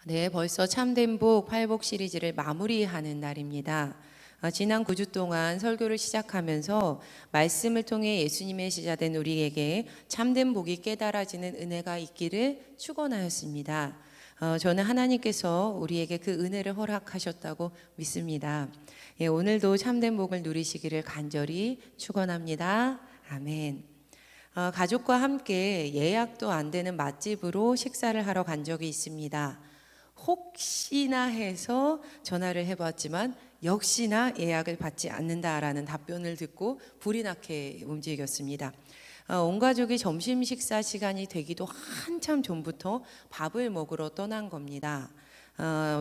네, 벌써 참된 복 팔복 시리즈를 마무리하는 날입니다. 지난 9주 동안 설교를 시작하면서 말씀을 통해 예수님의 제자된 우리에게 참된 복이 깨달아지는 은혜가 있기를 축원하였습니다. 저는 하나님께서 우리에게 그 은혜를 허락하셨다고 믿습니다. 예, 오늘도 참된 복을 누리시기를 간절히 축원합니다. 아멘. 가족과 함께 예약도 안 되는 맛집으로 식사를 하러 간 적이 있습니다. 혹시나 해서 전화를 해봤지만 역시나 예약을 받지 않는다라는 답변을 듣고 불이 나게 움직였습니다. 온 가족이 점심 식사 시간이 되기도 한참 전부터 밥을 먹으러 떠난 겁니다.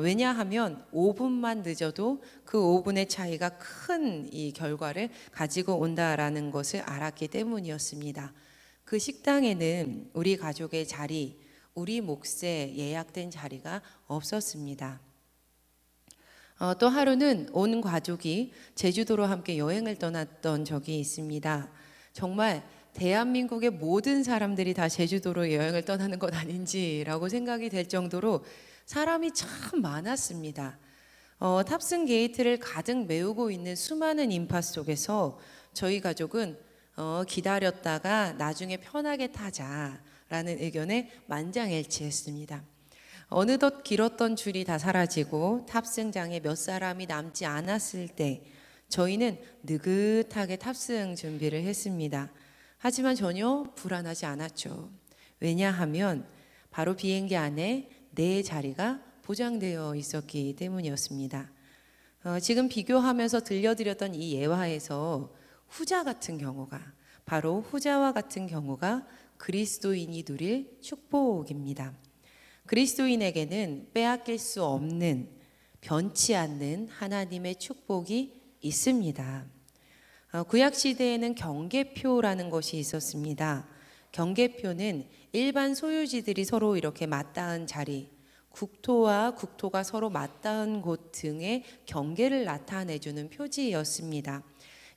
왜냐하면 5분만 늦어도 그 5분의 차이가 큰 이 결과를 가지고 온다라는 것을 알았기 때문이었습니다. 그 식당에는 우리 가족의 자리, 우리 몫에 예약된 자리가 없었습니다. 또 하루는 온 가족이 제주도로 함께 여행을 떠났던 적이 있습니다. 정말 대한민국의 모든 사람들이 다 제주도로 여행을 떠나는 것 아닌지라고 생각이 될 정도로 사람이 참 많았습니다. 탑승 게이트를 가득 메우고 있는 수많은 인파 속에서 저희 가족은 기다렸다가 나중에 편하게 타자라는 의견에 만장일치했습니다. 어느덧 길었던 줄이 다 사라지고 탑승장에 몇 사람이 남지 않았을 때 저희는 느긋하게 탑승 준비를 했습니다. 하지만 전혀 불안하지 않았죠. 왜냐하면 바로 비행기 안에 내 자리가 보장되어 있었기 때문이었습니다. 지금 비교하면서 들려드렸던 이 예화에서 후자 같은 경우가 바로 후자와 같은 경우가 그리스도인이 누릴 축복입니다. 그리스도인에게는 빼앗길 수 없는 변치 않는 하나님의 축복이 있습니다. 구약 시대에는 경계표라는 것이 있었습니다. 경계표는 일반 소유지들이 서로 이렇게 맞닿은 자리, 국토와 국토가 서로 맞닿은 곳 등의 경계를 나타내주는 표지였습니다.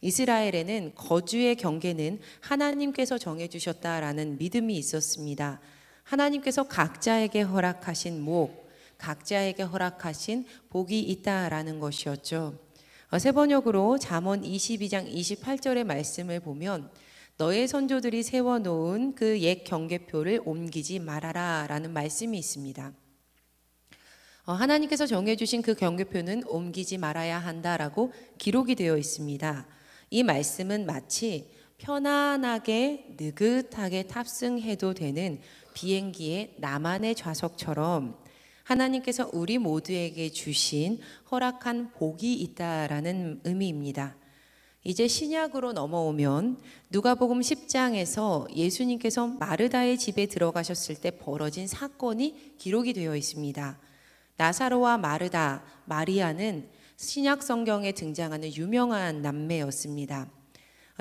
이스라엘에는 거주의 경계는 하나님께서 정해주셨다라는 믿음이 있었습니다. 하나님께서 각자에게 허락하신 목, 각자에게 허락하신 복이 있다라는 것이었죠. 새 번역으로 잠언 22장 28절의 말씀을 보면 너의 선조들이 세워놓은 그 옛 경계표를 옮기지 말아라 라는 말씀이 있습니다. 하나님께서 정해주신 그 경계표는 옮기지 말아야 한다라고 기록이 되어 있습니다. 이 말씀은 마치 편안하게 느긋하게 탑승해도 되는 비행기의 나만의 좌석처럼 하나님께서 우리 모두에게 주신 허락한 복이 있다라는 의미입니다. 이제 신약으로 넘어오면 누가복음 10장에서 예수님께서 마르다의 집에 들어가셨을 때 벌어진 사건이 기록이 되어 있습니다. 나사로와 마르다, 마리아는 신약 성경에 등장하는 유명한 남매였습니다.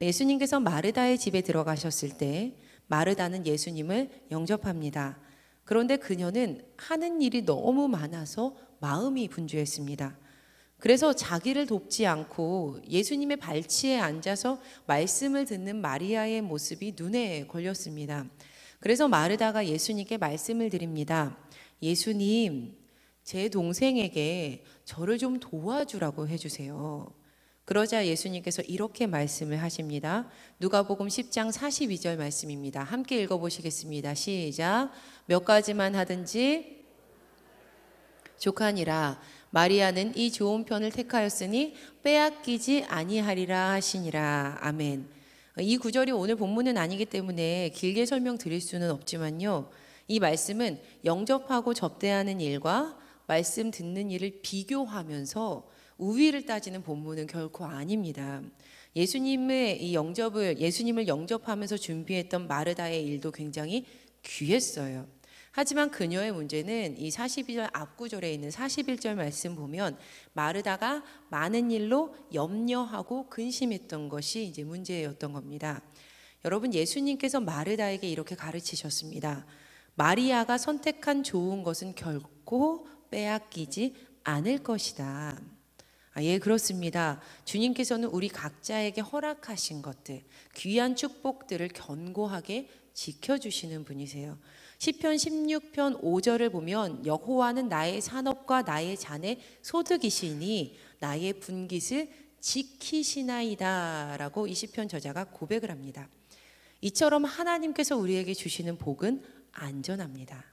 예수님께서 마르다의 집에 들어가셨을 때 마르다는 예수님을 영접합니다. 그런데 그녀는 하는 일이 너무 많아서 마음이 분주했습니다. 그래서 자기를 돕지 않고 예수님의 발치에 앉아서 말씀을 듣는 마리아의 모습이 눈에 걸렸습니다. 그래서 마르다가 예수님께 말씀을 드립니다. 예수님, 제 동생에게 저를 좀 도와주라고 해주세요. 그러자 예수님께서 이렇게 말씀을 하십니다. 누가복음 10장 42절 말씀입니다. 함께 읽어보시겠습니다. 시작. 몇 가지만 하든지 족하니라. 마리아는 이 좋은 편을 택하였으니 빼앗기지 아니하리라 하시니라. 아멘. 이 구절이 오늘 본문은 아니기 때문에 길게 설명드릴 수는 없지만요. 이 말씀은 영접하고 접대하는 일과 말씀 듣는 일을 비교하면서 우위를 따지는 본문은 결코 아닙니다. 예수님을 영접하면서 준비했던 마르다의 일도 굉장히 귀했어요. 하지만 그녀의 문제는 이 42절 앞구절에 있는 41절 말씀 보면 마르다가 많은 일로 염려하고 근심했던 것이 이제 문제였던 겁니다. 여러분, 예수님께서 마르다에게 이렇게 가르치셨습니다. 마리아가 선택한 좋은 것은 결코 빼앗기지 않을 것이다. 예, 그렇습니다. 주님께서는 우리 각자에게 허락하신 것들, 귀한 축복들을 견고하게 지켜주시는 분이세요. 시편 16편 5절을 보면 여호와는 나의 산업과 나의 잔의 소득이시니 나의 분깃을 지키시나이다 라고 이 시편 저자가 고백을 합니다. 이처럼 하나님께서 우리에게 주시는 복은 안전합니다.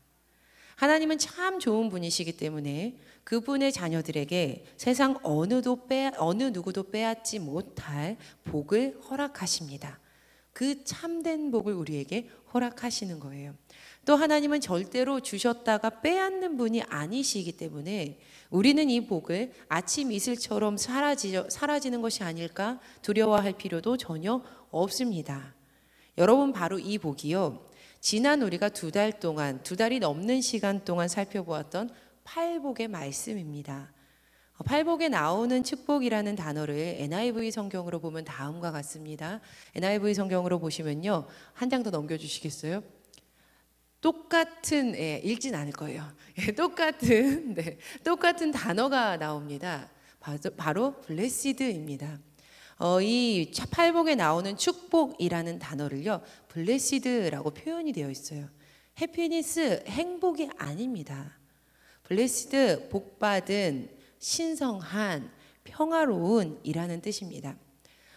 하나님은 참 좋은 분이시기 때문에 그분의 자녀들에게 세상 어느 누구도 빼앗지 못할 복을 허락하십니다. 그 참된 복을 우리에게 허락하시는 거예요. 또 하나님은 절대로 주셨다가 빼앗는 분이 아니시기 때문에 우리는 이 복을 아침 이슬처럼 사라지는 것이 아닐까 두려워할 필요도 전혀 없습니다. 여러분, 바로 이 복이요, 지난 우리가 두 달이 넘는 시간 동안 살펴보았던 팔복의 말씀입니다. 팔복에 나오는 축복이라는 단어를 NIV 성경으로 보면 다음과 같습니다. NIV 성경으로 보시면요, 한 장 더 넘겨주시겠어요? 똑같은, 읽진 않을 거예요. 똑같은 단어가 나옵니다. 바로 blessed입니다. 이 팔복에 나오는 축복이라는 단어를요, blessed라고 표현이 되어 있어요. happiness, 행복이 아닙니다. blessed, 복받은, 신성한, 평화로운 이라는 뜻입니다.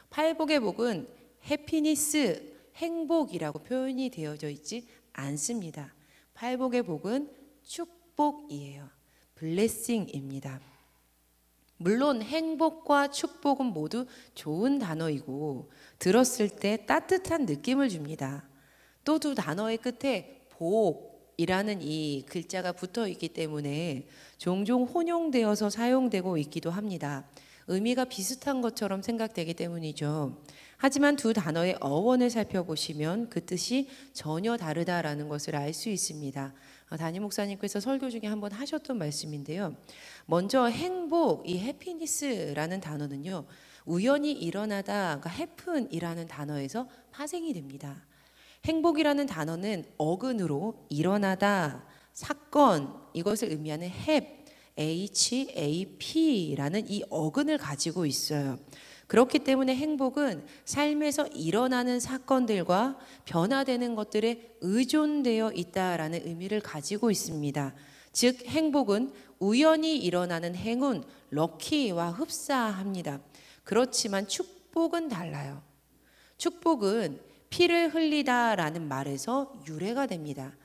팔복의 복은 happiness, 행복이라고 표현이 되어져 있지 않습니다. 팔복의 복은 축복이에요. blessing입니다. 물론 행복과 축복은 모두 좋은 단어이고 들었을 때 따뜻한 느낌을 줍니다. 또 두 단어의 끝에 복이라는 이 글자가 붙어 있기 때문에 종종 혼용되어서 사용되고 있기도 합니다. 의미가 비슷한 것처럼 생각되기 때문이죠. 하지만 두 단어의 어원을 살펴보시면 그 뜻이 전혀 다르다라는 것을 알 수 있습니다. 담임 목사님께서 설교 중에 한번 하셨던 말씀인데요. 먼저 행복, 이 해피니스라는 단어는요, 우연히 일어나다, 그러니까 happen이라는 단어에서 파생이 됩니다. 행복이라는 단어는 어근으로 일어나다, 사건, 이것을 의미하는 HAP라는 이 어근을 가지고 있어요. 그렇기 때문에 행복은 삶에서 일어나는 사건들과 변화되는 것들에 의존되어 있다라는 의미를 가지고 있습니다. 즉 행복은 우연히 일어나는 행운, 럭키와 흡사합니다. 그렇지만 축복은 달라요. 축복은 피를 흘리다라는 말에서 유래가 됩니다.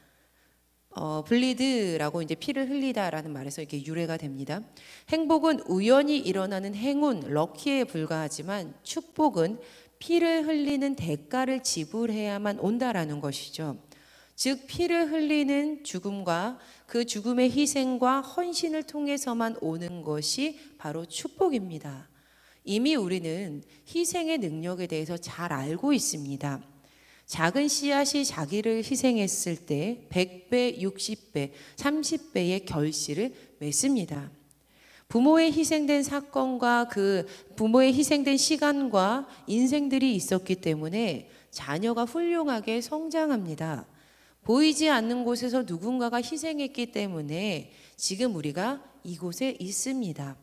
블리드라고 이제 피를 흘리다라는 말에서 이렇게 유래가 됩니다. 행복은 우연히 일어나는 행운, 럭키에 불과하지만 축복은 피를 흘리는 대가를 지불해야만 온다라는 것이죠. 즉 피를 흘리는 죽음과 그 죽음의 희생과 헌신을 통해서만 오는 것이 바로 축복입니다. 이미 우리는 희생의 능력에 대해서 잘 알고 있습니다. 작은 씨앗이 자기를 희생했을 때 100배, 60배, 30배의 결실을 맺습니다. 부모의 희생된 사건과 그 부모의 희생된 시간과 인생들이 있었기 때문에 자녀가 훌륭하게 성장합니다. 보이지 않는 곳에서 누군가가 희생했기 때문에 지금 우리가 이곳에 있습니다.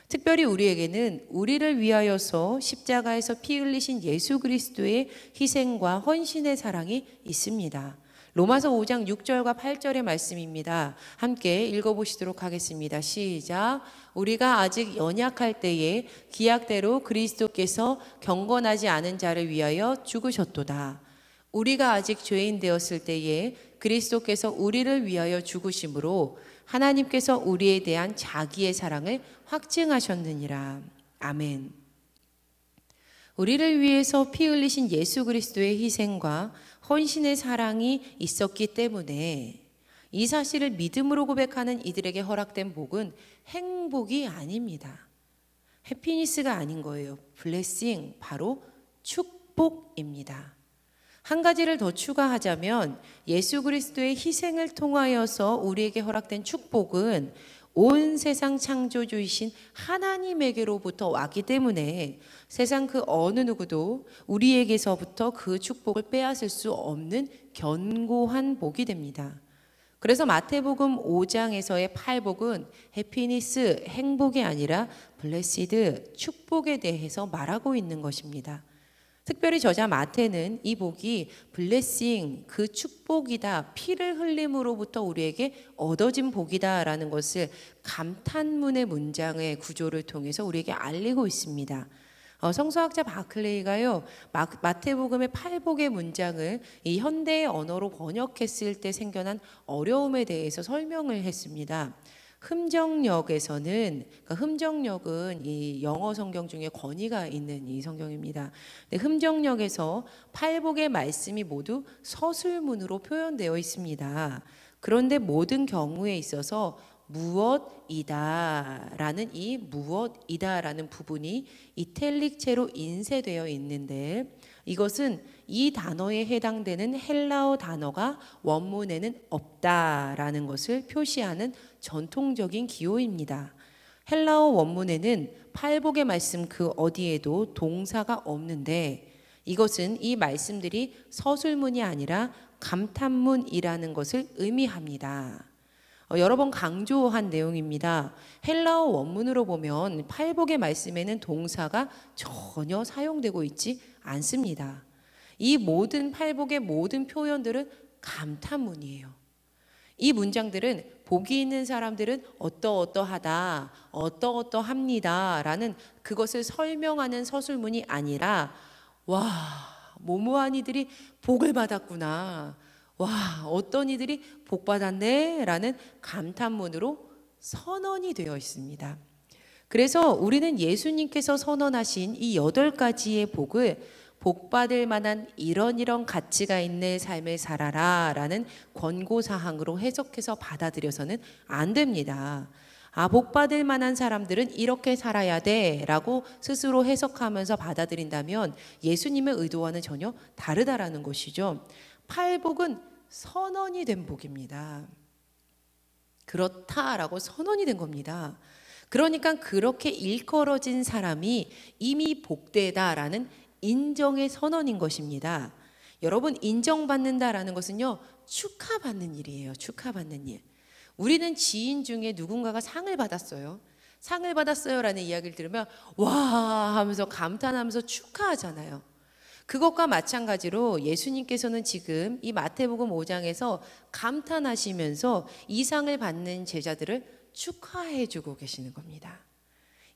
특별히 우리에게는 우리를 위하여서 십자가에서 피 흘리신 예수 그리스도의 희생과 헌신의 사랑이 있습니다. 로마서 5장 6절과 8절의 말씀입니다. 함께 읽어보시도록 하겠습니다. 시작. 우리가 아직 연약할 때에 기약대로 그리스도께서 경건하지 않은 자를 위하여 죽으셨도다. 우리가 아직 죄인 되었을 때에 그리스도께서 우리를 위하여 죽으심으로 하나님께서 우리에 대한 자기의 사랑을 확증하셨느니라. 아멘. 우리를 위해서 피 흘리신 예수 그리스도의 희생과 헌신의 사랑이 있었기 때문에 이 사실을 믿음으로 고백하는 이들에게 허락된 복은 행복이 아닙니다. 해피니스가 아닌 거예요. 블레싱, 바로 축복입니다. 한 가지를 더 추가하자면 예수 그리스도의 희생을 통하여서 우리에게 허락된 축복은 온 세상 창조주이신 하나님에게로부터 왔기 때문에 세상 그 어느 누구도 우리에게서부터 그 축복을 빼앗을 수 없는 견고한 복이 됩니다. 그래서 마태복음 5장에서의 팔복은 해피니스, 행복이 아니라 블레시드, 축복에 대해서 말하고 있는 것입니다. 특별히 저자 마태는 이 복이 블레싱, 그 축복이다, 피를 흘림으로부터 우리에게 얻어진 복이다라는 것을 감탄문의 문장의 구조를 통해서 우리에게 알리고 있습니다. 성서학자 바클레이가요, 마태복음의 8복의 문장을 이 현대의 언어로 번역했을 때 생겨난 어려움에 대해서 설명을 했습니다. 흠정역에서는, 그러니까 흠정역은 이 영어 성경 중에 권위가 있는 이 성경입니다. 근데 흠정역에서 8복의 말씀이 모두 서술문으로 표현되어 있습니다. 그런데 모든 경우에 있어서 무엇이다라는 이 무엇이다라는 부분이 이탈릭체로 인쇄되어 있는데, 이것은 이 단어에 해당되는 헬라어 단어가 원문에는 없다라는 것을 표시하는 전통적인 기호입니다. 헬라어 원문에는 팔복의 말씀 그 어디에도 동사가 없는데, 이것은 이 말씀들이 서술문이 아니라 감탄문이라는 것을 의미합니다. 여러 번 강조한 내용입니다. 헬라어 원문으로 보면 팔복의 말씀에는 동사가 전혀 사용되고 있지 않습니다. 이 모든 팔복의 모든 표현들은 감탄문이에요. 이 문장들은 복이 있는 사람들은 어떠어떠하다, 어떠어떠합니다 라는 그것을 설명하는 서술문이 아니라, 와, 뭐뭐한 이들이 복을 받았구나, 와, 어떤 이들이 복 받았네 라는 감탄문으로 선언이 되어 있습니다. 그래서 우리는 예수님께서 선언하신 이 8가지의 복을 복받을 만한 이런 가치가 있는 삶을 살아라 라는 권고사항으로 해석해서 받아들여서는 안 됩니다. 복받을 만한 사람들은 이렇게 살아야 돼 라고 스스로 해석하면서 받아들인다면 예수님의 의도와는 전혀 다르다라는 것이죠. 팔복은 선언이 된 복입니다. 그렇다라고 선언이 된 겁니다. 그러니까 그렇게 일컬어진 사람이 이미 복되다라는 인정의 선언인 것입니다. 여러분, 인정받는다라는 것은요, 축하받는 일이에요. 축하받는 일. 우리는 지인 중에 누군가가 상을 받았어요. 상을 받았어요라는 이야기를 들으면 와 하면서 감탄하면서 축하하잖아요. 그것과 마찬가지로 예수님께서는 지금 이 마태복음 5장에서 감탄하시면서 이 상을 받는 제자들을 축하해 주고 계시는 겁니다.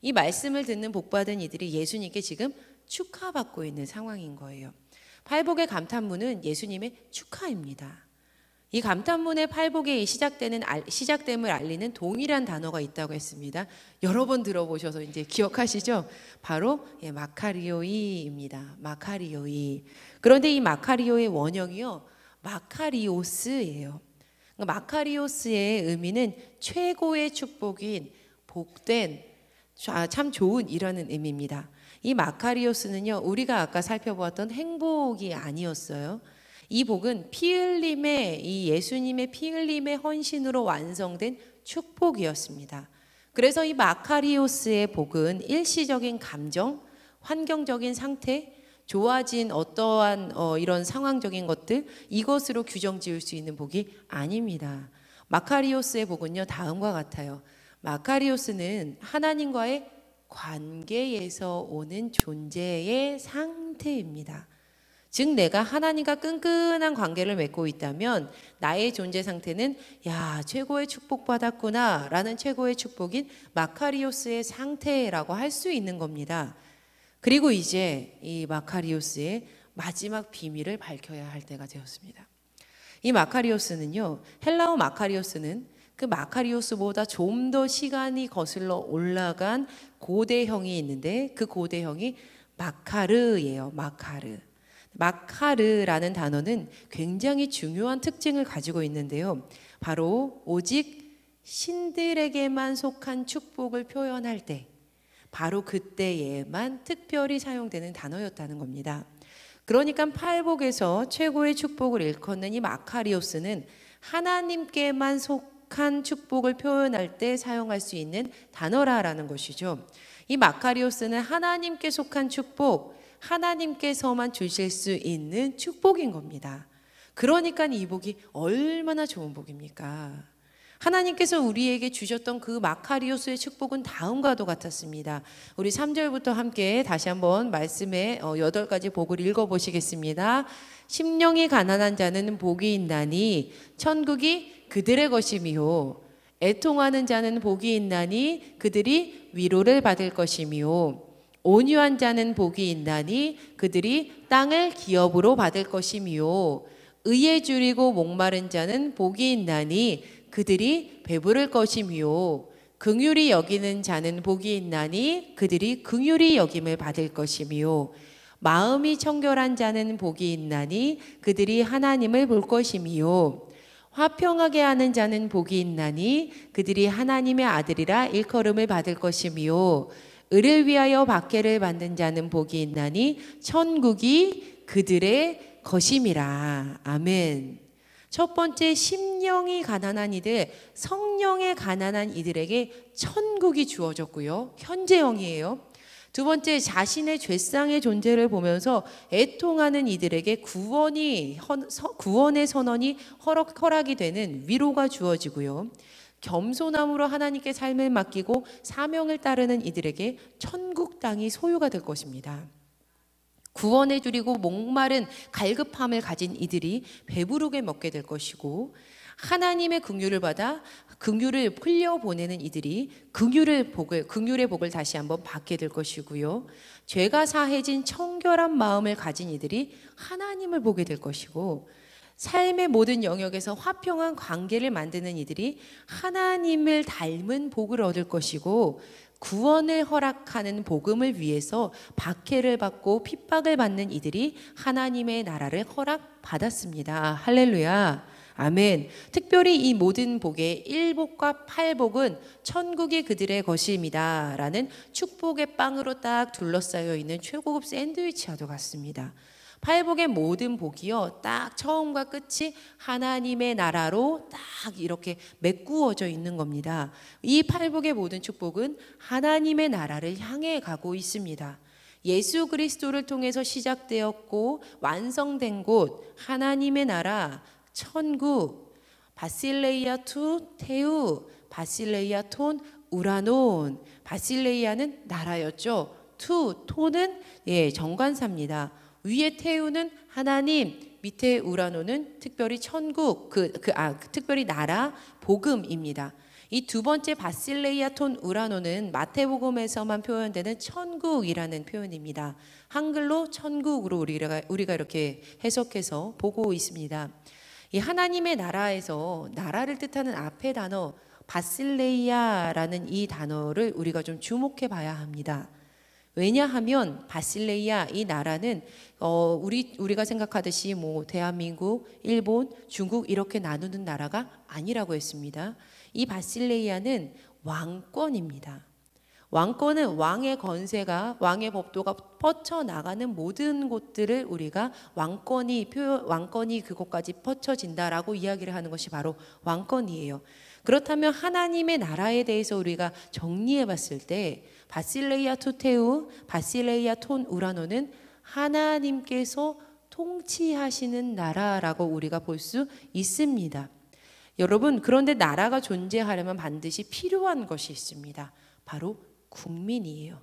이 말씀을 듣는 복받은 이들이 예수님께 지금 축하받고 있는 상황인 거예요. 팔복의 감탄문은 예수님의 축하입니다. 이 감탄문의 팔복의 시작됨을 알리는 동일한 단어가 있다고 했습니다. 여러 번 들어보셔서 이제 기억하시죠? 바로 마카리오이입니다. 마카리오이. 그런데 이 마카리오의 원형이요, 마카리오스예요. 마카리오스의 의미는 최고의 축복인 복된, 참 좋은 이라는 의미입니다. 이 마카리오스는요, 우리가 아까 살펴보았던 행복이 아니었어요. 이 복은 피 흘림의, 이 예수님의 피 흘림의 헌신으로 완성된 축복이었습니다. 그래서 이 마카리오스의 복은 일시적인 감정, 환경적인 상태, 좋아진 어떠한 이런 상황적인 것들, 이것으로 규정 지을 수 있는 복이 아닙니다. 마카리오스의 복은요, 다음과 같아요. 마카리오스는 하나님과의 관계에서 오는 존재의 상태입니다. 즉 내가 하나님과 끈끈한 관계를 맺고 있다면 나의 존재 상태는 야, 최고의 축복받았구나 라는 최고의 축복인 마카리오스의 상태라고 할 수 있는 겁니다. 그리고 이제 이 마카리오스의 마지막 비밀을 밝혀야 할 때가 되었습니다. 이 마카리오스는요, 헬라어 마카리오스는 그 마카리오스보다 좀 더 시간이 거슬러 올라간 고대형이 있는데, 그 고대형이 마카르예요. 마카르라는 단어는 굉장히 중요한 특징을 가지고 있는데요. 바로 오직 신들에게만 속한 축복을 표현할 때, 바로 그때에만 특별히 사용되는 단어였다는 겁니다. 그러니까 팔복에서 최고의 축복을 일컫는 이 마카리오스는 하나님께만 속한 축복을 표현할 때 사용할 수 있는 단어라는 것이죠. 이 마카리오스는 하나님께 속한 축복, 하나님께서만 주실 수 있는 축복인 겁니다. 그러니까 이 복이 얼마나 좋은 복입니까? 하나님께서 우리에게 주셨던 그 마카리오스의 축복은 다음과도 같았습니다. 우리 3절부터 함께 다시 한번 말씀의 8가지 복을 읽어보시겠습니다. 심령이 가난한 자는 복이 있나니 천국이 그들의 것이미요. 애통하는 자는 복이 있나니 그들이 위로를 받을 것이미요. 온유한 자는 복이 있나니 그들이 땅을 기업으로 받을 것이미요. 의에 줄이고 목마른 자는 복이 있나니 그들이 배부를 것이미요. 긍휼히 여기는 자는 복이 있나니 그들이 긍휼히 여김을 받을 것이미요. 마음이 청결한 자는 복이 있나니 그들이 하나님을 볼 것이미요. 화평하게 하는 자는 복이 있나니 그들이 하나님의 아들이라 일컬음을 받을 것이미요. 의를 위하여 박해를 받는 자는 복이 있나니 천국이 그들의 것임이라. 아멘. 첫 번째, 심령이 가난한 이들, 성령의 가난한 이들에게 천국이 주어졌고요. 현재형이에요. 두 번째, 자신의 죄상의 존재를 보면서 애통하는 이들에게 구원의 선언이 허락이 되는 위로가 주어지고요. 겸손함으로 하나님께 삶을 맡기고 사명을 따르는 이들에게 천국 땅이 소유가 될 것입니다. 구원해 주리고 목마른 갈급함을 가진 이들이 배부르게 먹게 될 것이고, 하나님의 긍휼을 받아 긍휼을 흘려보내는 이들이 긍휼의 복을 다시 한번 받게 될 것이고요. 죄가 사해진 청결한 마음을 가진 이들이 하나님을 보게 될 것이고, 삶의 모든 영역에서 화평한 관계를 만드는 이들이 하나님을 닮은 복을 얻을 것이고, 구원을 허락하는 복음을 위해서 박해를 받고 핍박을 받는 이들이 하나님의 나라를 허락받았습니다. 할렐루야. 아멘. 특별히 이 모든 복의 1복과 8복은 천국이 그들의 것입니다 라는 축복의 빵으로 딱 둘러싸여 있는 최고급 샌드위치와도 같습니다. 8복의 모든 복이요, 딱 처음과 끝이 하나님의 나라로 딱 이렇게 메꾸어져 있는 겁니다. 이 8복의 모든 축복은 하나님의 나라를 향해 가고 있습니다. 예수 그리스도를 통해서 시작되었고 완성된 곳, 하나님의 나라, 천국, 바실레이아 투 테우, 바실레이아 톤 우라논. 바실레이아는 나라였죠. 토는 정관사입니다. 위에 태우는 하나님, 밑에 우라노는 특별히 천국, 특별히 나라, 복음입니다. 이 두 번째 바실레이아 톤 우라노는 마태복음에서만 표현되는 천국이라는 표현입니다. 한글로 천국으로 우리가 이렇게 해석해서 보고 있습니다. 이 하나님의 나라에서 나라를 뜻하는 앞의 단어 바실레이아라는 이 단어를 우리가 좀 주목해 봐야 합니다. 왜냐하면 바실레이아, 이 나라는 우리가 생각하듯이 뭐 대한민국, 일본, 중국 이렇게 나누는 나라가 아니라고 했습니다. 이 바실레이아는 왕권입니다. 왕권은 왕의 건세가, 왕의 법도가 뻗쳐나가는 모든 곳들을 우리가 왕권이 그곳까지 뻗쳐진다라고 이야기를 하는 것이 바로 왕권이에요. 그렇다면 하나님의 나라에 대해서 우리가 정리해 봤을 때 바실레이아 투테우, 바실레이아 톤 우라노는 하나님께서 통치하시는 나라라고 우리가 볼 수 있습니다. 여러분, 그런데 나라가 존재하려면 반드시 필요한 것이 있습니다. 바로 국민이에요.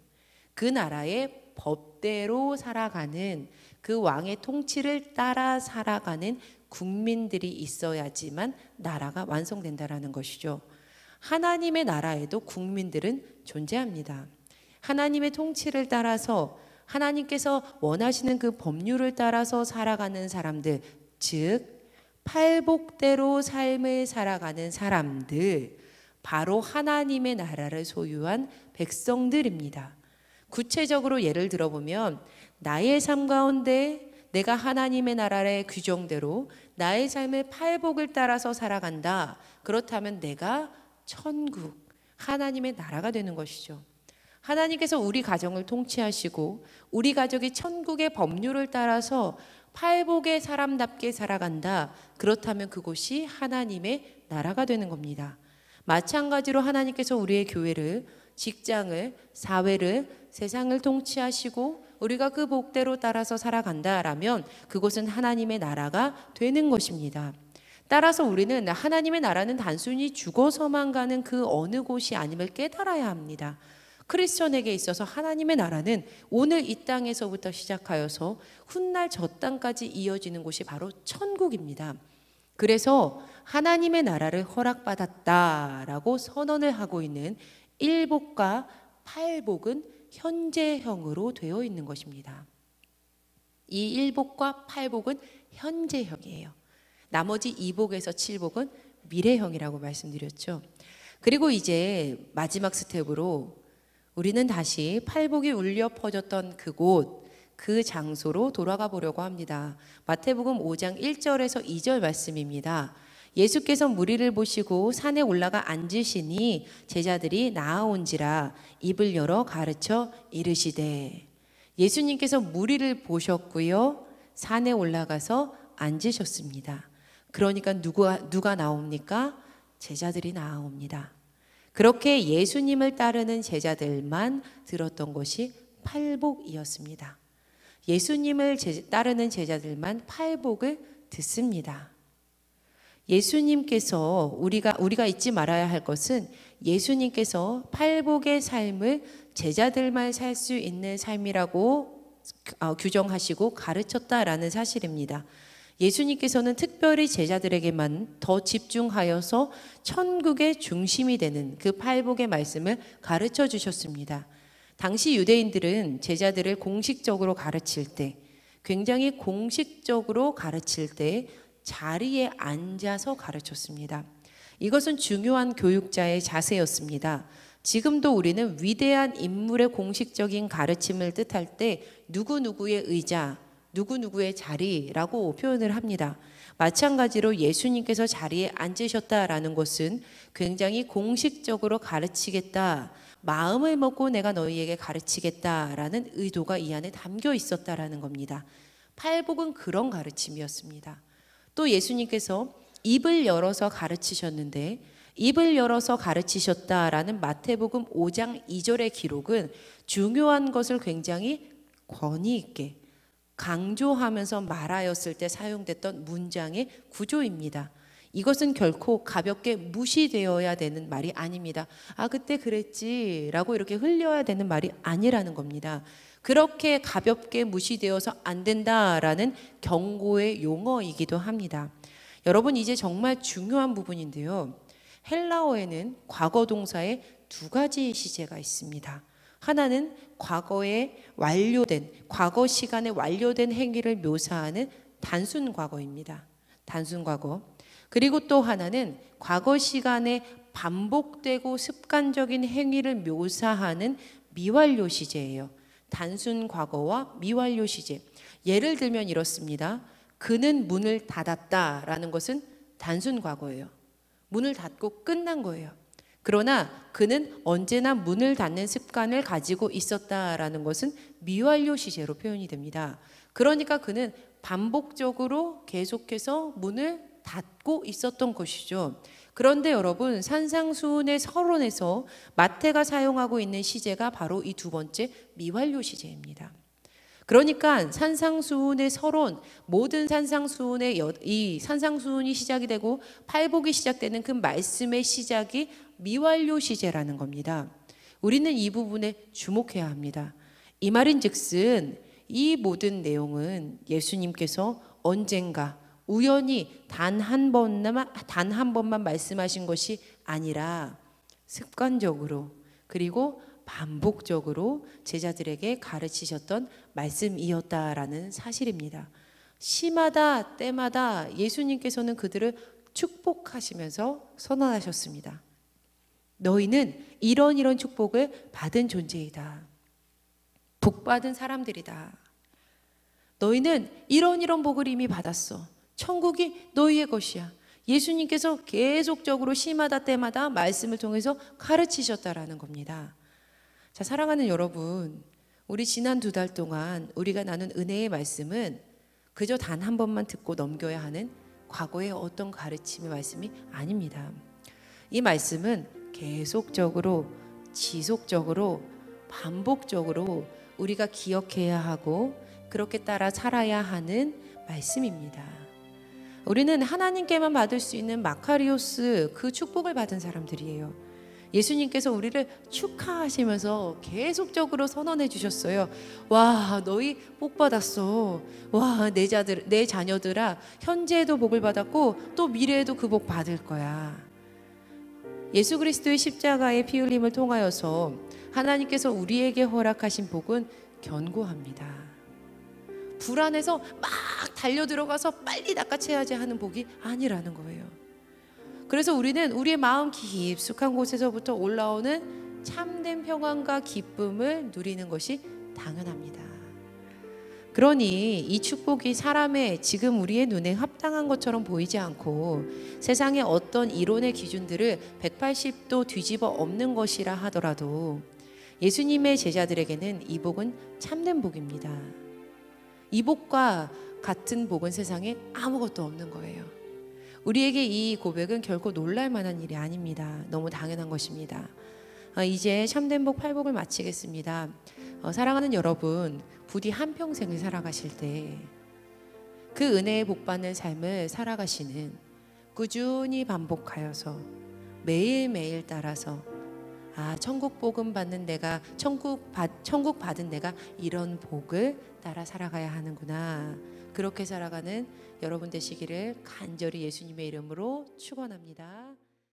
그 나라의 법대로 살아가는, 그 왕의 통치를 따라 살아가는 국민들이 있어야지만 나라가 완성된다라는 것이죠. 하나님의 나라에도 국민들은 존재합니다. 하나님의 통치를 따라서, 하나님께서 원하시는 그 법률을 따라서 살아가는 사람들, 즉 팔복대로 삶을 살아가는 사람들, 바로 하나님의 나라를 소유한 백성들입니다. 구체적으로 예를 들어보면, 나의 삶 가운데 내가 하나님의 나라의 규정대로 나의 삶의 팔복을 따라서 살아간다. 그렇다면 내가 천국, 하나님의 나라가 되는 것이죠. 하나님께서 우리 가정을 통치하시고 우리 가족이 천국의 법률을 따라서 팔복의 사람답게 살아간다. 그렇다면 그곳이 하나님의 나라가 되는 겁니다. 마찬가지로 하나님께서 우리의 교회를, 직장을, 사회를, 세상을 통치하시고 우리가 그 복대로 따라서 살아간다라면 그곳은 하나님의 나라가 되는 것입니다. 따라서 우리는 하나님의 나라는 단순히 죽어서만 가는 그 어느 곳이 아님을 깨달아야 합니다. 크리스천에게 있어서 하나님의 나라는 오늘 이 땅에서부터 시작하여서 훗날 저 땅까지 이어지는 곳이 바로 천국입니다. 그래서 하나님의 나라를 허락받았다라고 선언을 하고 있는 일복과 팔복은 현재형으로 되어 있는 것입니다. 이 일복과 팔복은 현재형이에요. 나머지 2복에서 7복은 미래형이라고 말씀드렸죠. 그리고 이제 마지막 스텝으로 우리는 다시 팔복이 울려 퍼졌던 그곳, 그 장소로 돌아가 보려고 합니다. 마태복음 5장 1절에서 2절 말씀입니다. 예수께서 무리를 보시고 산에 올라가 앉으시니 제자들이 나아온지라 입을 열어 가르쳐 이르시되. 예수님께서 무리를 보셨고요, 산에 올라가서 앉으셨습니다. 그러니까 누가 나옵니까? 제자들이 나옵니다. 그렇게 예수님을 따르는 제자들만 들었던 것이 팔복이었습니다. 예수님을 따르는 제자들만 팔복을 듣습니다. 예수님께서 우리가 잊지 말아야 할 것은 예수님께서 팔복의 삶을 제자들만 살 수 있는 삶이라고 규정하시고 가르쳤다라는 사실입니다. 예수님께서는 특별히 제자들에게만 더 집중하여서 천국의 중심이 되는 그 팔복의 말씀을 가르쳐 주셨습니다. 당시 유대인들은 제자들을 공식적으로 가르칠 때, 굉장히 공식적으로 가르칠 때 자리에 앉아서 가르쳤습니다. 이것은 중요한 교육자의 자세였습니다. 지금도 우리는 위대한 인물의 공식적인 가르침을 뜻할 때 누구누구의 의자, 누구누구의 자리라고 표현을 합니다. 마찬가지로 예수님께서 자리에 앉으셨다라는 것은 굉장히 공식적으로 가르치겠다, 마음을 먹고 내가 너희에게 가르치겠다라는 의도가 이 안에 담겨 있었다라는 겁니다. 팔복은 그런 가르침이었습니다. 또 예수님께서 입을 열어서 가르치셨는데, 입을 열어서 가르치셨다라는 마태복음 5장 2절의 기록은 중요한 것을 굉장히 권위 있게 강조하면서 말하였을 때 사용됐던 문장의 구조입니다. 이것은 결코 가볍게 무시되어야 되는 말이 아닙니다. 아, 그때 그랬지 라고 이렇게 흘려야 되는 말이 아니라는 겁니다. 그렇게 가볍게 무시되어서 안 된다라는 경고의 용어이기도 합니다. 여러분, 이제 정말 중요한 부분인데요. 헬라어에는 과거 동사에 두 가지 시제가 있습니다. 하나는 과거에 완료된, 과거 시간에 완료된 행위를 묘사하는 단순 과거입니다. 단순 과거. 그리고 또 하나는 과거 시간에 반복되고 습관적인 행위를 묘사하는 미완료 시제예요. 단순 과거와 미완료 시제. 예를 들면 이렇습니다. 그는 문을 닫았다라는 것은 단순 과거예요. 문을 닫고 끝난 거예요. 그러나 그는 언제나 문을 닫는 습관을 가지고 있었다라는 것은 미완료 시제로 표현이 됩니다. 그러니까 그는 반복적으로 계속해서 문을 닫고 있었던 것이죠. 그런데 여러분, 산상수훈의 서론에서 마태가 사용하고 있는 시제가 바로 이 두 번째 미완료 시제입니다. 그러니까 산상수훈의 서론, 모든 산상수훈의 이 산상수훈이 시작이 되고 팔복이 시작되는 그 말씀의 시작이 미완료 시제라는 겁니다. 우리는 이 부분에 주목해야 합니다. 이 말인즉슨 이 모든 내용은 예수님께서 언젠가 우연히 단 한 번만 말씀하신 것이 아니라 습관적으로, 그리고 반복적으로 제자들에게 가르치셨던 말씀이었다라는 사실입니다. 시마다 때마다 예수님께서는 그들을 축복하시면서 선언하셨습니다. 너희는 이런 축복을 받은 존재이다. 복받은 사람들이다. 너희는 이런 복을 이미 받았어. 천국이 너희의 것이야. 예수님께서 계속적으로 시마다 때마다 말씀을 통해서 가르치셨다라는 겁니다. 자, 사랑하는 여러분, 우리 지난 2달 동안 우리가 나눈 은혜의 말씀은 그저 단 한 번만 듣고 넘겨야 하는 과거의 어떤 가르침의 말씀이 아닙니다. 이 말씀은 계속적으로, 지속적으로, 반복적으로 우리가 기억해야 하고 그렇게 따라 살아야 하는 말씀입니다. 우리는 하나님께만 받을 수 있는 마카리오스 그 축복을 받은 사람들이에요. 예수님께서 우리를 축하하시면서 계속적으로 선언해 주셨어요. 와, 너희 복 받았어. 와, 내 자녀들아, 현재에도 복을 받았고 또 미래에도 그 복 받을 거야. 예수 그리스도의 십자가의 피 흘림을 통하여서 하나님께서 우리에게 허락하신 복은 견고합니다. 불안해서 막 달려 들어가서 빨리 낚아채야지 하는 복이 아니라는 거예요. 그래서 우리는 우리의 마음 깊숙한 곳에서부터 올라오는 참된 평안과 기쁨을 누리는 것이 당연합니다. 그러니 이 축복이 사람의 지금 우리의 눈에 합당한 것처럼 보이지 않고 세상의 어떤 이론의 기준들을 180도 뒤집어 엎는 것이라 하더라도 예수님의 제자들에게는 이 복은 참된 복입니다. 이 복과 같은 복은 세상에 아무것도 없는 거예요. 우리에게 이 고백은 결코 놀랄 만한 일이 아닙니다. 너무 당연한 것입니다. 이제 참된 복 8복을 마치겠습니다. 사랑하는 여러분, 부디 한평생을 살아가실 때 그 은혜의 복 받는 삶을 살아가시는, 꾸준히 반복하여서 매일매일 따라서 천국 복음 받는 내가, 천국 받은 내가 이런 복을 따라 살아가야 하는구나. 그렇게 살아가는 여러분 되시기를 간절히 예수님의 이름으로 축원합니다.